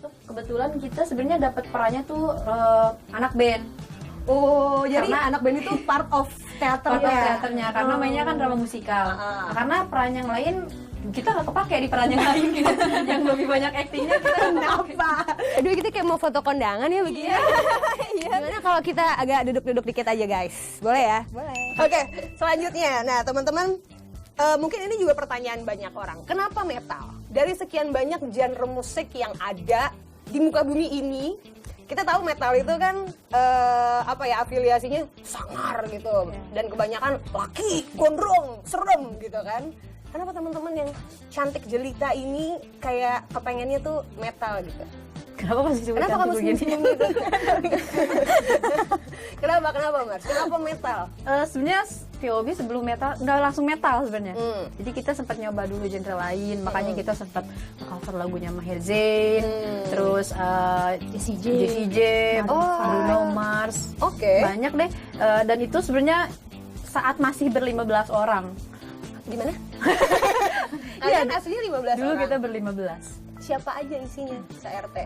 itu kebetulan kita sebenarnya dapat perannya tuh anak band. Oh, jadi Karena anak band itu part of teaternya karena mainnya kan drama musikal. Karena peran yang lain kita nggak kepake di peran yang lain yang lebih banyak aktingnya kita Kenapa? Aduh, kita kayak mau foto kondangan ya begini. Gimana kalau kita agak duduk-duduk dikit aja guys? Boleh ya? Boleh. Oke, selanjutnya. Nah, teman-teman, mungkin ini juga pertanyaan banyak orang. Kenapa metal? Dari sekian banyak genre musik yang ada di muka bumi ini, kita tahu metal itu kan afiliasinya sangar gitu. Dan kebanyakan laki, gondrong, serem gitu kan. Kenapa teman-teman yang cantik jelita ini kayak kepengennya tuh metal gitu? Kenapa masih Kenapa kamu senyum gitu? Kenapa Mars? Kenapa metal? Sebenarnya POV sebelum metal nggak langsung metal sebenarnya. Jadi kita sempat nyoba dulu genre lain, makanya kita sempat cover lagunya Maher Zain, terus Jessie J, Bruno Mars. Banyak deh. Dan itu sebenarnya saat masih ber-15 orang. Gimana? Kalian aslinya 15 Dulu orang? kita ber-15. Siapa aja isinya se-RT?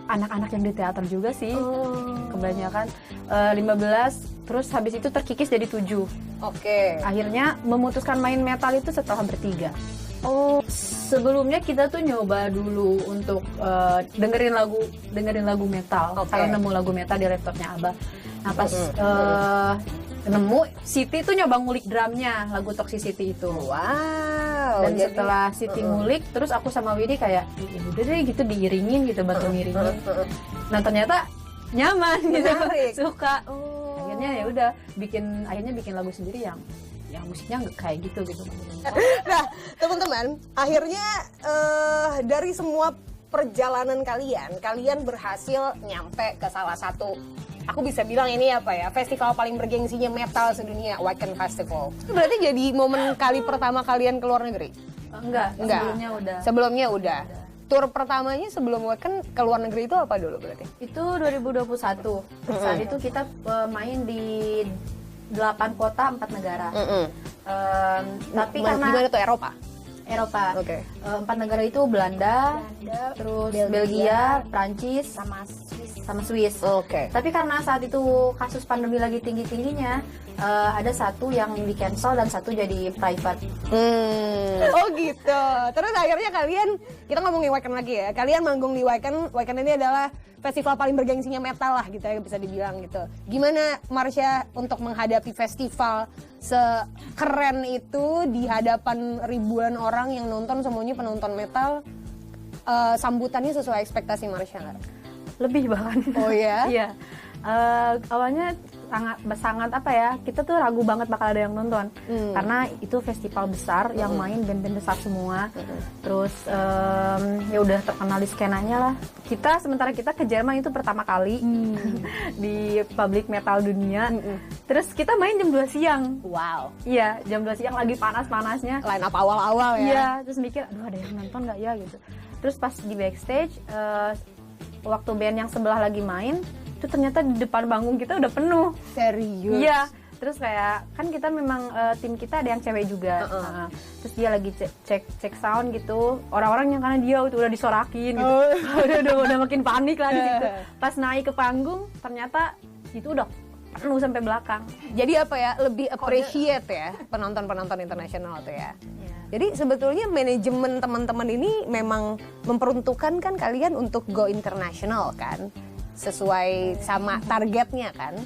Anak-anak yang di teater juga sih, kebanyakan 15, terus habis itu terkikis jadi 7. Akhirnya memutuskan main metal itu setelah bertiga. Sebelumnya kita tuh nyoba dulu untuk dengerin lagu metal, karena nemu lagu metal di laptopnya Abah. Nah pas nemu, Siti tuh nyoba ngulik drumnya lagu Toxicity itu. Wow. Dan setelah Siti ngulik, terus aku sama Widi kayak, ya udah deh gitu diiringin gitu, bantu ngiringin. Nah ternyata nyaman gitu, suka. Akhirnya ya udah akhirnya bikin lagu sendiri yang musiknya nggak kayak gitu. Nah teman-teman, akhirnya dari semua perjalanan kalian berhasil nyampe ke salah satu, aku bisa bilang ini festival paling bergengsinya metal sedunia, Wacken Festival. Itu berarti jadi momen kali pertama kalian ke luar negeri? Enggak. Sebelumnya udah. Tur pertamanya sebelum Wacken ke luar negeri itu apa dulu berarti? Itu 2021. Saat itu kita main di 8 kota 4 negara. Tapi karena gimana tuh Eropa? 4 negara itu Belanda, terus Belgia, Prancis, sama Swiss. Tapi karena saat itu kasus pandemi lagi tinggi-tingginya, ada satu yang di cancel dan satu jadi private. Oh gitu. Terus akhirnya kita ngomongin Wacken lagi ya. Kalian manggung di Wacken. Wacken ini adalah festival paling bergengsinya metal lah gitu ya, bisa dibilang gitu. Gimana Marsha untuk menghadapi festival sekeren itu di hadapan ribuan orang yang nonton, semuanya penonton metal? Sambutannya sesuai ekspektasi Marsha nggak? Lebih bahkan. Oh ya? Iya. Awalnya sangat kita tuh ragu banget bakal ada yang nonton karena itu festival besar yang main band-band besar semua. Terus ya udah terkenal di skenanya lah. Sementara kita ke Jerman itu pertama kali di public metal dunia. Terus kita main jam 2 siang. Wow. Iya, jam 2 siang lagi panas-panasnya. Line up awal-awal ya. Iya, terus mikir aduh ada yang nonton nggak ya gitu. Terus pas di backstage waktu band yang sebelah lagi main, itu ternyata di depan panggung kita udah penuh. Serius? Iya. Terus kayak kan kita memang tim kita ada yang cewek juga. Terus dia lagi cek sound gitu. Orang-orang yang karena dia udah disorakin gitu. udah makin panik lah di situ. Pas naik ke panggung ternyata itu udah penuh sampai belakang. Jadi lebih appreciate ya penonton-penonton internasional tuh ya. Jadi sebetulnya manajemen teman-teman ini memang memperuntukkan kan kalian untuk go international kan? Sesuai sama targetnya kan?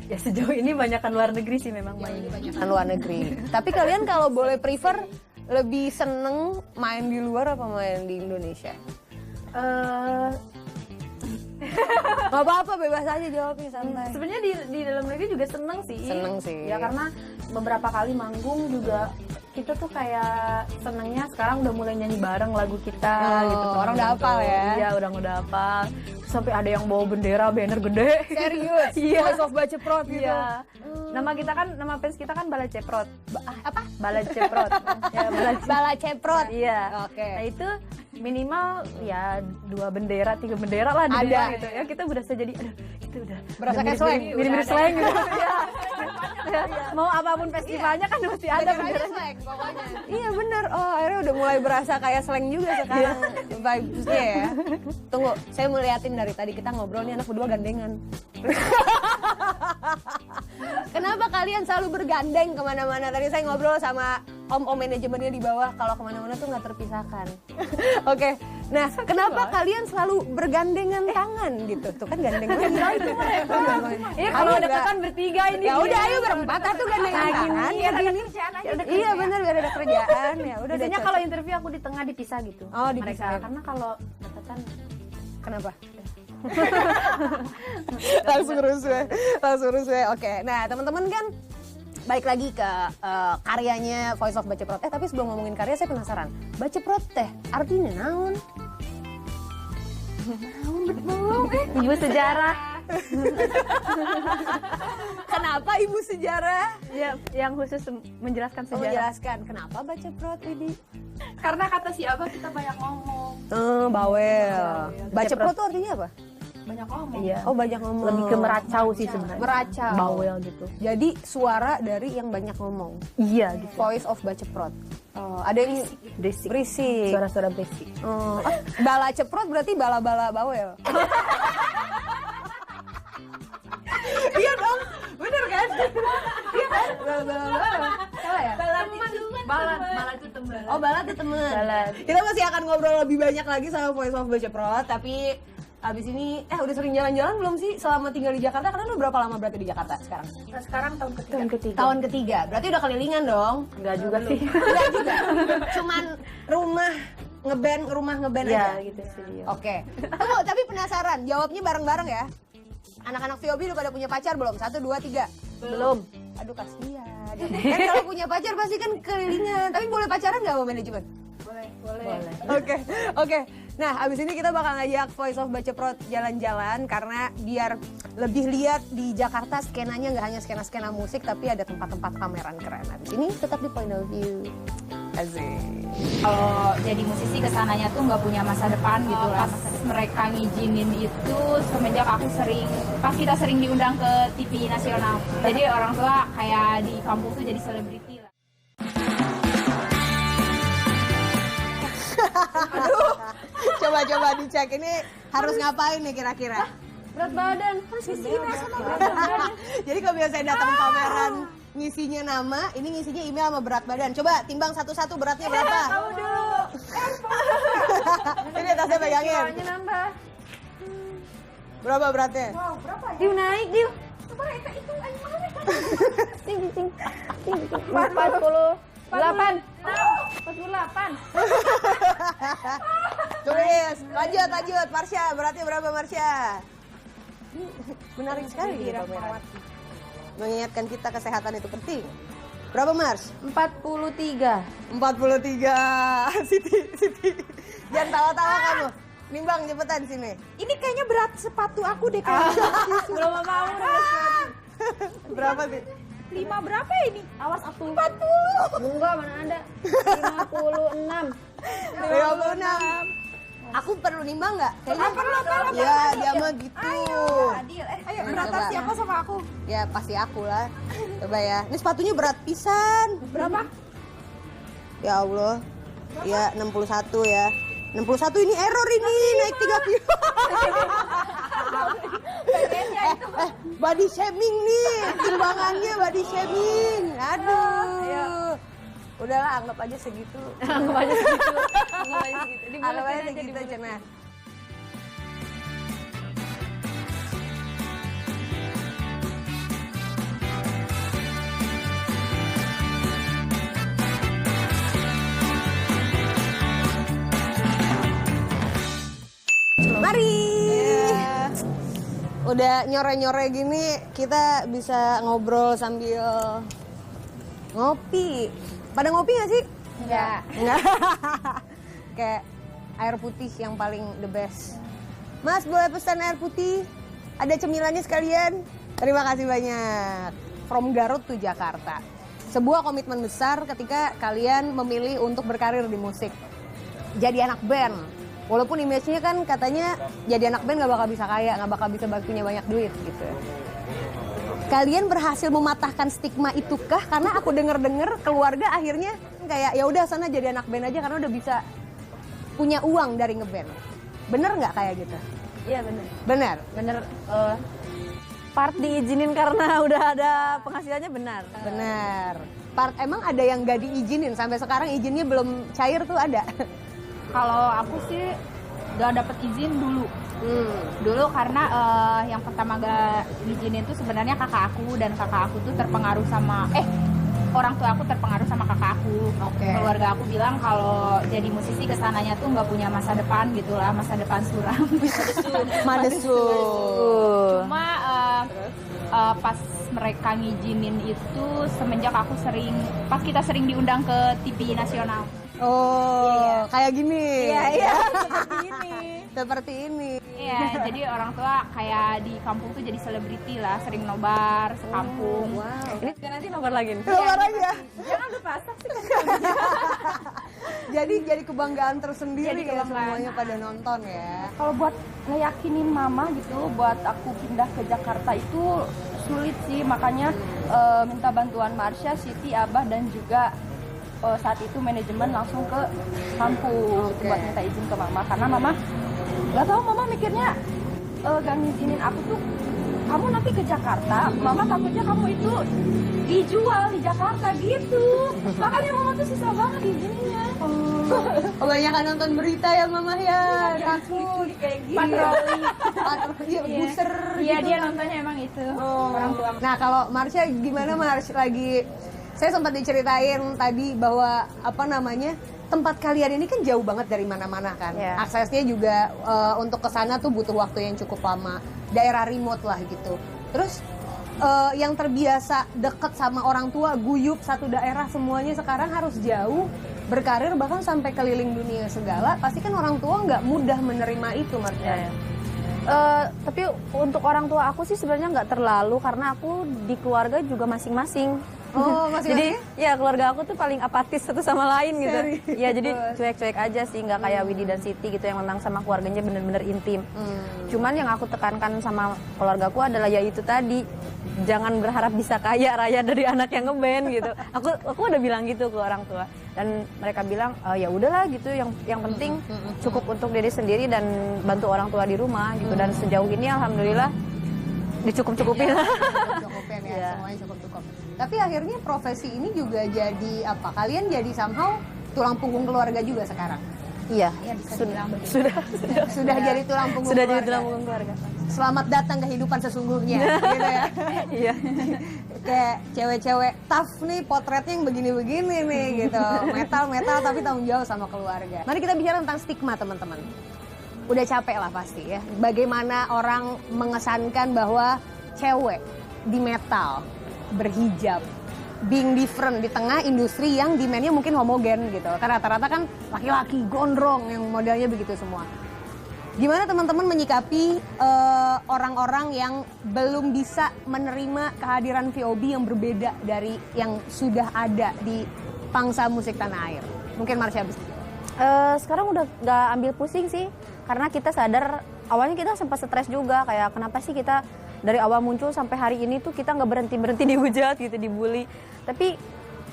Ya sejauh ini banyakan luar negeri sih memang main. Banyakan luar negeri. Tapi kalian kalau boleh prefer lebih seneng main di luar apa main di Indonesia? Gak apa-apa, bebas aja jawabnya, santai. Sebenarnya di dalam negeri juga seneng sih. Seneng sih. Ya karena beberapa kali manggung juga kita tuh kayak senengnya sekarang udah mulai nyanyi bareng lagu kita gitu. Orang udah hafal ya? Iya, udah hafal. Sampai ada yang bawa bendera, banner gede. Serius? Iya. Voice of Baceprot gitu? Iya. Nama fans kita kan Bala Ceprot. Apa? Bala Ceprot. Ya, Bala Ceprot? Iya. Oke. Nah itu minimal ya 2 bendera, 3 bendera lah ada gitu ya. Kita berasa jadi aduh itu udah berasa kayak slang, mirip-mirip slang gitu. Ya. Mau apapun festivalnya kan mesti ada beneran. Slang pokoknya. Iya bener, oh akhirnya udah mulai berasa kayak slang juga sekarang vibes-nya ya. Tunggu, saya mau liatin dari tadi kita ngobrol nih anak berdua gandengan. Kenapa kalian selalu bergandeng kemana-mana? Tadi saya ngobrol sama om-om manajemennya di bawah, kalau kemana-mana tuh nggak terpisahkan. Oke, nah kenapa kalian selalu bergandengan tangan gitu? Tuh kan gandengan itu mereka. Iya kalau deketan bertiga ini. Ya udah ayo berempat tuh gandengan tangan. Iya ada kerjaan aja. Iya benar biar ada kerjaan ya. Udah Biasanya kalau interview aku di tengah dipisah gitu. Oh dipisah. Mereka. Karena kalau deketan kenapa? langsung rusuh. Oke, nah teman-teman kan baik lagi ke karyanya Voice of Baceprot. Tapi sebelum ngomongin karya saya penasaran. Baceprot teh artinya naon? Naon betul? ibu sejarah. Kenapa ibu sejarah? Ya, yang khusus menjelaskan Oh, sejarah. menjelaskan kenapa Baceprot ini? Karena kata si Abah kita banyak ngomong. Bawel. Baceprot tuh artinya apa? Banyak ngomong. Iya. Oh banyak ngomong. Lebih ke meracau sih sebenarnya. Meracau. Bawel gitu. Jadi suara dari yang banyak ngomong. Iya gitu. Voice of Baceprot. Ada yang Berisik. berisik. Suara-suara berisik. Bala ceprot berarti bala-bala bawel. Iya dong, bener kan? Iya kan? Bala-bala. Salah ya? Bala itu teman. Oh bala tuh temen. Bala. Kita masih akan ngobrol lebih banyak lagi sama Voice of Baceprot, tapi abis ini, udah sering jalan-jalan belum sih selama tinggal di Jakarta? Karena lu berapa lama berarti di Jakarta sekarang? Nah, sekarang tahun ketiga. Tahun ketiga. Tahun ketiga, berarti udah kelilingan dong? Enggak juga sih. Enggak juga, cuman rumah ngeband Iya aja? gitu sih. Iya. Oke, tunggu tapi penasaran, jawabnya bareng-bareng ya. Anak-anak VOB udah pada punya pacar belum? 1, 2, 3. Belum. Aduh kasihan. Kan kalau punya pacar pasti kan kelilingan. Tapi boleh pacaran nggak sama manajemen? Boleh. Oke. Nah, abis ini kita bakal ngajak Voice of Baceprot jalan-jalan karena biar lebih lihat di Jakarta skenanya nggak hanya skena-skena musik tapi ada tempat-tempat pameran keren. Abis ini tetap di Point of View. Asik. Kalau jadi musisi kesananya tuh nggak punya masa depan gitu lah. Pas mereka ngizinin itu semenjak aku pas kita sering diundang ke TV nasional. Jadi orang tua kayak di kampung tuh jadi selebriti lah. Aduh, coba dicek ini harus ngapain nih kira-kira? Berat badan. Jadi kalau biasa datang pameran ngisinya nama, ini ngisinya email sama berat badan. Coba timbang satu-satu beratnya berapa? Tahu dulu. Ini tasnya pegangin. Soalnya nambah. Berapa beratnya? Diu naik, Diu. Coba kita hitung aja mana kan. Ting. 48. 48. Tulis, lanjut. Marsha, beratnya berapa Marsha? Menarik sekali ya pameran. Mengingatkan kita kesehatan itu penting. Berapa Mars? 43. 43. Siti. Jangan tawa-tawa kamu. Nimbang cepetan sini. Ini kayaknya berat sepatu aku deh kayaknya. Belum mau. Berapa sih? 5 berapa ini? Awas aku. 40. Enggak, mana ada. 56. 56. Aku perlu nimbang nggak? Kayaknya perlu. Ya, dia mah gitu. Adil. Ayo Coba. beratan siapa sama aku? Ya pasti aku lah. Coba ya. Ini sepatunya berat pisan. Berapa? Ya Allah. Ya 61 ya. 61 ini error ini naik 3 kilo. Body shaming nih. Timbangannya body shaming. Aduh. Udahlah anggap aja segitu. Anggap aja segitu. Anggap aja segitu cenah. Mari. Udah nyore-nyore gini kita bisa ngobrol sambil ngopi. Pada ngopi gak sih? Enggak. Kayak air putih yang paling the best. Mas boleh pesan air putih? Ada cemilannya sekalian? Terima kasih banyak. From Garut to Jakarta. Sebuah komitmen besar ketika kalian memilih untuk berkarir di musik. Jadi anak band. Walaupun image-nya kan katanya jadi anak band gak bakal bisa kaya, gak bakal bisa punya banyak duit gitu. Kalian berhasil mematahkan stigma itukah? Karena aku denger-denger keluarga akhirnya kayak ya udah sana jadi anak band aja karena udah bisa punya uang dari ngeband. Bener nggak kayak gitu? Iya benar. Bener. Bener. Part diizinin karena udah ada penghasilannya benar. Bener. Part emang ada yang nggak diizinin sampai sekarang izinnya belum cair tuh ada. Kalau aku sih gak dapet izin dulu. Dulu karena yang pertama gak izinin tuh sebenarnya kakak aku, dan kakak aku tuh terpengaruh sama orang tua aku terpengaruh sama kakak aku. Keluarga aku bilang kalau jadi musisi kesananya tuh nggak punya masa depan gitulah, masa depan suram. Madesu. Cuma pas mereka ngizinin itu semenjak aku pas kita sering diundang ke TV nasional. Oh, kayak gini. Iya, seperti ini. Seperti ini. Iya, jadi orang tua kayak di kampung tuh jadi selebriti lah, sering nobar sekampung. Wow. Ini kan nanti nobar lagi nih. Nobar lagi ya. Jangan lupa subscribe. Jadi kebanggaan tersendiri Jadi ya kebanggaan. semuanya pada nonton ya. Kalau buat ngeyakinin mama gitu, buat aku pindah ke Jakarta itu sulit sih, makanya minta bantuan Marsha, Siti, Abah dan juga saat itu manajemen langsung ke kampus buat minta izin ke mama, karena mama nggak tahu, mama mikirnya gak ngizinin aku tuh, kamu nanti ke Jakarta, mama takutnya kamu itu dijual di Jakarta gitu, makanya mama tuh susah banget izinnya. Kebanyakan nonton berita ya mama ya. Takut kayak gitu. Patroli. Buser Iya, gitu. dia nontonnya emang itu. Orang tua. Nah kalau Marsha gimana Marsha lagi? Saya sempat diceritain tadi bahwa tempat kalian ini kan jauh banget dari mana-mana kan. Yeah. Aksesnya juga untuk ke sana tuh butuh waktu yang cukup lama. Daerah remote lah gitu. Terus yang terbiasa deket sama orang tua, guyup satu daerah semuanya sekarang harus jauh, berkarir bahkan sampai keliling dunia segala. Pasti kan orang tua nggak mudah menerima itu, Marsha. Tapi untuk orang tua aku sih sebenarnya nggak terlalu, karena aku di keluarga juga masing-masing. Oh, masing-masing? Jadi ya keluarga aku tuh paling apatis satu sama lain gitu. Ya jadi cuek-cuek aja sih, nggak kayak Widi dan Siti gitu yang memang sama keluarganya bener-bener intim. Cuman yang aku tekankan sama keluargaku adalah ya itu tadi, jangan berharap bisa kaya raya dari anak yang ngeband gitu. Aku udah bilang gitu ke orang tua, dan mereka bilang ya udahlah gitu, yang penting cukup untuk diri sendiri dan bantu orang tua di rumah gitu. Dan sejauh ini alhamdulillah dicukup-cukupin. Cukupin ya, semuanya cukup-cukup. Tapi akhirnya profesi ini juga jadi apa? Kalian jadi somehow tulang punggung keluarga juga sekarang. Iya, sudah jadi tulang punggung sudah keluarga. jadi tulang punggung keluarga. Selamat datang kehidupan sesungguhnya, gitu ya. Iya. Kayak cewek-cewek tough nih, potretnya yang begini-begini nih gitu. Metal tapi tanggung jawab sama keluarga. Mari kita bicara tentang stigma, teman-teman. Udah capek lah pasti ya. Bagaimana orang mengesankan bahwa cewek di metal berhijab, being different di tengah industri yang demand-nya mungkin homogen gitu. Karena rata-rata kan laki-laki gondrong yang modelnya begitu semua. Gimana teman-teman menyikapi orang-orang yang belum bisa menerima kehadiran VOB yang berbeda dari yang sudah ada di pangsa musik tanah air? Mungkin Marsha bisa. Sekarang udah gak ambil pusing sih, karena kita sadar awalnya kita sempat stres juga, kayak kenapa sih kita dari awal muncul sampai hari ini tuh kita nggak berhenti dihujat gitu, dibully. Tapi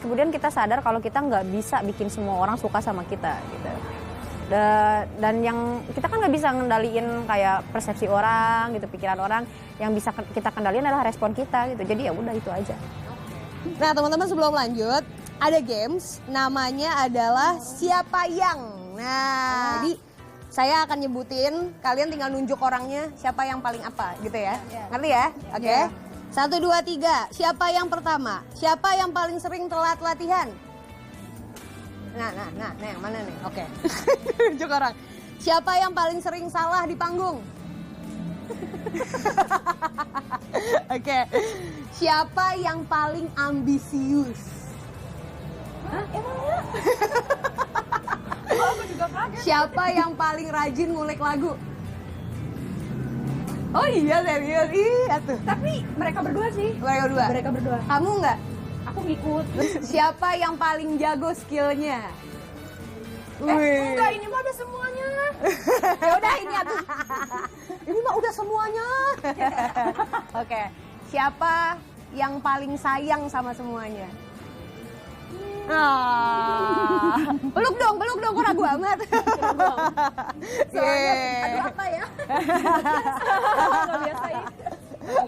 kemudian kita sadar kalau kita nggak bisa bikin semua orang suka sama kita gitu. Dan yang kita kan nggak bisa ngendaliin kayak persepsi orang gitu, pikiran orang. Yang bisa kita kendaliin adalah respon kita gitu. Jadi ya udah itu aja. Nah teman-teman, sebelum lanjut ada games, namanya adalah Siapa Yang. Nah jadi saya akan nyebutin, kalian tinggal nunjuk orangnya siapa yang paling apa gitu ya. Ngerti ya? Oke. 1, 2, 3. Siapa yang pertama? Siapa yang paling sering telat latihan? Nah, yang mana nih? Oke. Nunjuk orang. Siapa yang paling sering salah di panggung? Oke. Siapa yang paling ambisius? Hah, emangnya? Aku juga kaget. Siapa yang paling rajin ngulik lagu? Oh iya, serius. Iya tuh. Tapi mereka berdua sih. Mereka berdua. Kamu nggak? Aku ngikut. Siapa yang paling jago skillnya? Enggak, ini mah udah semuanya. Ya udah ini atuh. Ini mah udah semuanya. Oke. siapa yang paling sayang sama semuanya? Peluk dong, kok ragu amat. Soalnya, aduh apa ya? Nggak biasa ya.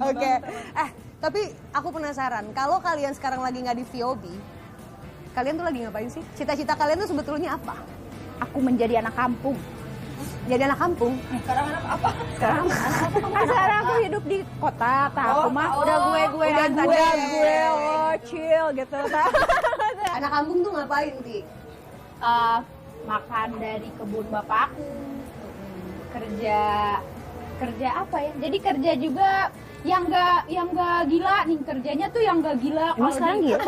Oke. Tapi aku penasaran, kalau kalian sekarang lagi nggak di VOB, kalian tuh lagi ngapain sih? Cita-cita kalian tuh sebetulnya apa? Aku menjadi anak kampung. Jadi anak kampung? Sekarang anak apa? Sekarang aku hidup di kota, aku mah udah gue chill gitu. Anak kampung tuh ngapain, Ti? Makan dari kebun bapakku, kerja apa ya? Jadi kerja juga yang nggak gila nih, kerjanya tuh yang nggak gila. Emang sekarang gila?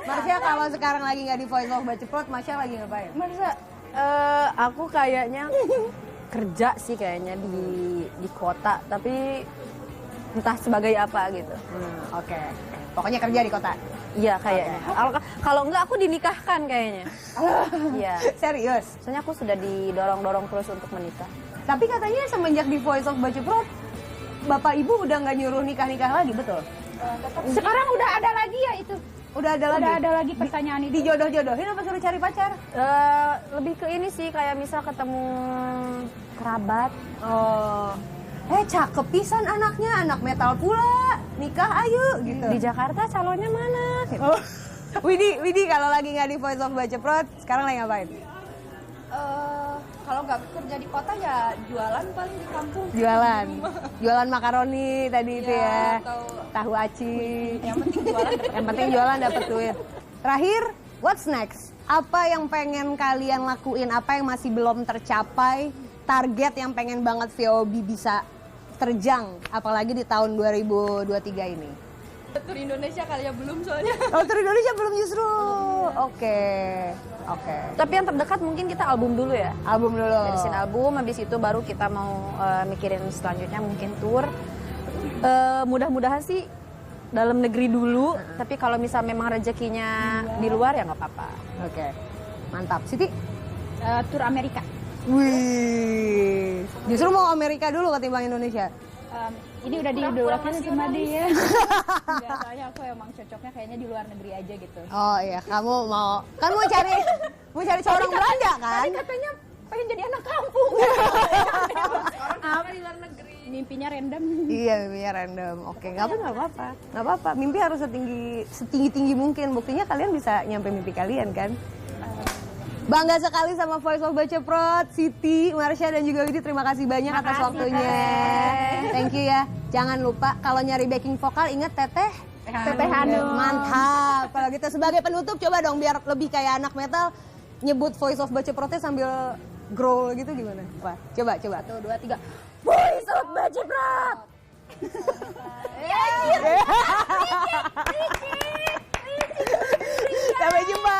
Marsha kalau sekarang lagi nggak di Voice of Baceprot, Marsha lagi ngapain? Aku kayaknya kerja sih kayaknya di kota, tapi entah sebagai apa gitu. Oke. Pokoknya kerja di kota. Iya kayaknya. Kalau enggak aku dinikahkan kayaknya. Iya. Serius? Soalnya aku sudah didorong-dorong terus untuk menikah. Tapi katanya semenjak di Voice of Baceprot, bapak ibu udah nggak nyuruh nikah-nikah lagi, betul? Sekarang udah ada lagi ya itu. Udah ada lagi pertanyaan itu. Dijodoh-jodohin apa suruh cari pacar? Lebih ke ini sih, kayak misal ketemu kerabat. Cakep pisan anaknya, anak metal pula, nikah ayo gitu. Di Jakarta calonnya mana? Gitu. Widi kalau lagi nggak di Voice of Baceprot, sekarang lagi ngapain? Kalau nggak kerja di kota ya jualan paling di kampung. Jualan makaroni tadi itu ya, atau tahu aci. yang penting jualan Dapat duit. Terakhir, what's next? Apa yang pengen kalian lakuin? Apa yang masih belum tercapai? Target yang pengen banget VOB bisa terjang, apalagi di tahun 2023 ini. tur Indonesia kali ya belum soalnya. Oh, tur Indonesia belum justru. Oke. Tapi yang terdekat mungkin kita album dulu ya. Album dulu. Beresin album, habis itu baru kita mau mikirin selanjutnya mungkin tour. Mudah-mudahan sih dalam negeri dulu, tapi kalau misal memang rezekinya di luar ya nggak apa-apa. Oke. Mantap. Siti? Tur Amerika. Wih. Justru mau Amerika dulu ketimbang Indonesia. Ini udah diidolakan sama dia. Enggak, soalnya aku emang cocoknya kayaknya di luar negeri aja gitu. Oh iya, kamu mau cari seorang Belanda kan? Tadi katanya pengen jadi anak kampung. Apa di luar negeri? Mimpinya random. Iya, mimpinya random. Oke, nggak apa-apa. Mimpi harus setinggi mungkin. Buktinya kalian bisa nyampe mimpi kalian kan? Bangga sekali sama Voice of Baceprot, Siti, Marsha dan juga Widi. Terima kasih banyak atas waktunya. Thank you ya. Jangan lupa kalau nyari backing vokal ingat Teteh Hanum. Mantap. Kalau gitu sebagai penutup coba dong biar lebih kayak anak metal nyebut Voice of Baceprotnya sambil growl gitu gimana? Coba. 1, 2, 3. Voice of Baceprot. Sampai jumpa.